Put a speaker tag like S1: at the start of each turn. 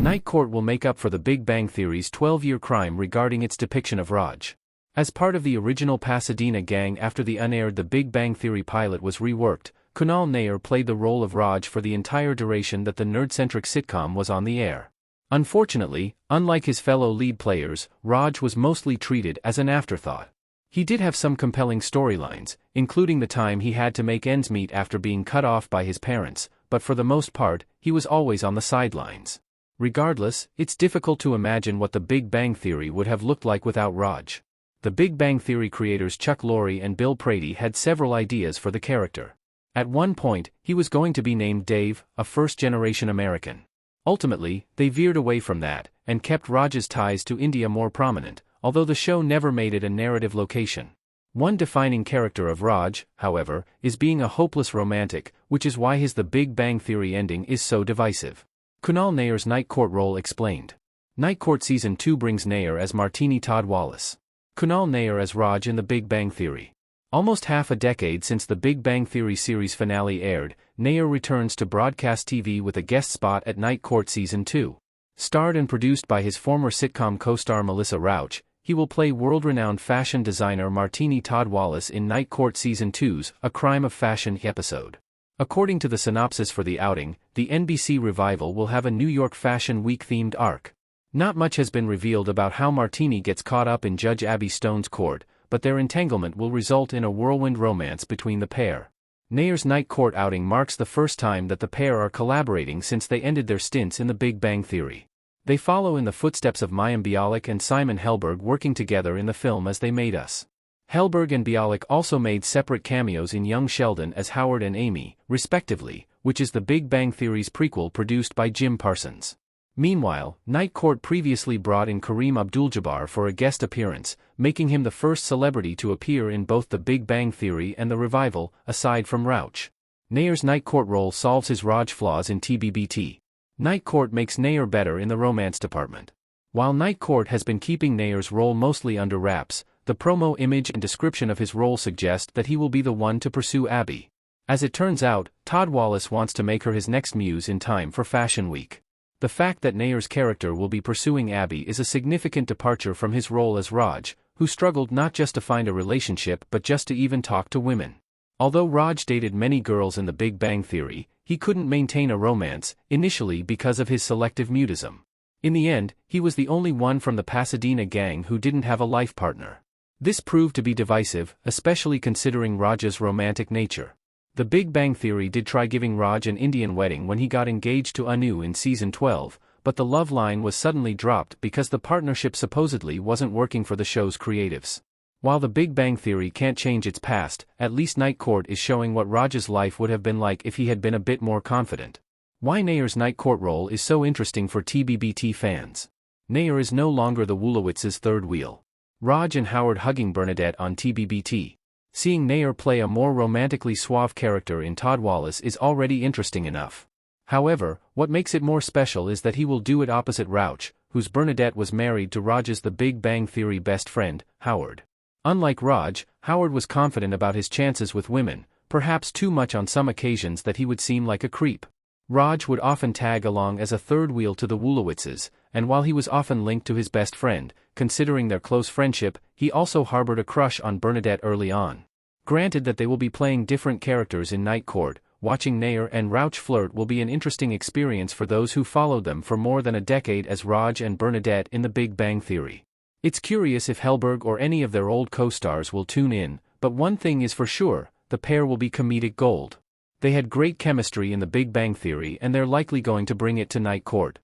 S1: Night Court will make up for The Big Bang Theory's 12-year crime regarding its depiction of Raj. As part of the original Pasadena gang after the unaired The Big Bang Theory pilot was reworked, Kunal Nayyar played the role of Raj for the entire duration that the nerd-centric sitcom was on the air. Unfortunately, unlike his fellow lead players, Raj was mostly treated as an afterthought. He did have some compelling storylines, including the time he had to make ends meet after being cut off by his parents, but for the most part, he was always on the sidelines. Regardless, it's difficult to imagine what The Big Bang Theory would have looked like without Raj. The Big Bang Theory creators Chuck Lorre and Bill Prady had several ideas for the character. At one point, he was going to be named Dave, a first-generation American. Ultimately, they veered away from that, and kept Raj's ties to India more prominent, although the show never made it a narrative location. One defining character of Raj, however, is being a hopeless romantic, which is why his The Big Bang Theory ending is so divisive. Kunal Nayyar's Night Court role explained. Night Court Season 2 brings Nayyar as Martini Todd Wallace. Kunal Nayyar as Raj in The Big Bang Theory. Almost half a decade since The Big Bang Theory series finale aired, Nayyar returns to broadcast TV with a guest spot at Night Court Season 2. Starred and produced by his former sitcom co-star Melissa Rauch, he will play world-renowned fashion designer Martini Todd Wallace in Night Court Season 2's A Crime of Fashion episode. According to the synopsis for the outing, the NBC revival will have a New York Fashion Week-themed arc. Not much has been revealed about how Martini gets caught up in Judge Abby Stone's court, but their entanglement will result in a whirlwind romance between the pair. Nayyar's Night Court outing marks the first time that the pair are collaborating since they ended their stints in The Big Bang Theory. They follow in the footsteps of Mayim Bialik and Simon Helberg working together in the film As They Made Us. Helberg and Bialik also made separate cameos in Young Sheldon as Howard and Amy, respectively, which is The Big Bang Theory's prequel produced by Jim Parsons. Meanwhile, Night Court previously brought in Kareem Abdul-Jabbar for a guest appearance, making him the first celebrity to appear in both The Big Bang Theory and the revival, aside from Rauch. Nayyar's Night Court role solves his Raj flaws in TBBT. Night Court makes Nayyar better in the romance department. While Night Court has been keeping Nayyar's role mostly under wraps, the promo image and description of his role suggest that he will be the one to pursue Abby. As it turns out, Todd Wallace wants to make her his next muse in time for Fashion Week. The fact that Nayyar's character will be pursuing Abby is a significant departure from his role as Raj, who struggled not just to find a relationship but just to even talk to women. Although Raj dated many girls in The Big Bang Theory, he couldn't maintain a romance, initially because of his selective mutism. In the end, he was the only one from the Pasadena gang who didn't have a life partner. This proved to be divisive, especially considering Raj's romantic nature. The Big Bang Theory did try giving Raj an Indian wedding when he got engaged to Anu in Season 12, but the love line was suddenly dropped because the partnership supposedly wasn't working for the show's creatives. While The Big Bang Theory can't change its past, at least Night Court is showing what Raj's life would have been like if he had been a bit more confident. Why Nayyar's Night Court role is so interesting for TBBT fans. Nayyar is no longer the Wolowitz's third wheel. Raj and Howard hugging Bernadette on TBBT. Seeing Nayyar play a more romantically suave character in Todd Wallace is already interesting enough. However, what makes it more special is that he will do it opposite Rauch, whose Bernadette was married to Raj's The Big Bang Theory best friend, Howard. Unlike Raj, Howard was confident about his chances with women, perhaps too much on some occasions that he would seem like a creep. Raj would often tag along as a third wheel to the Wolowitzes, and while he was often linked to his best friend, considering their close friendship, he also harbored a crush on Bernadette early on. Granted that they will be playing different characters in Night Court, watching Nayyar and Rauch flirt will be an interesting experience for those who followed them for more than a decade as Raj and Bernadette in The Big Bang Theory. It's curious if Helberg or any of their old co-stars will tune in, but one thing is for sure, the pair will be comedic gold. They had great chemistry in The Big Bang Theory and they're likely going to bring it to Night Court.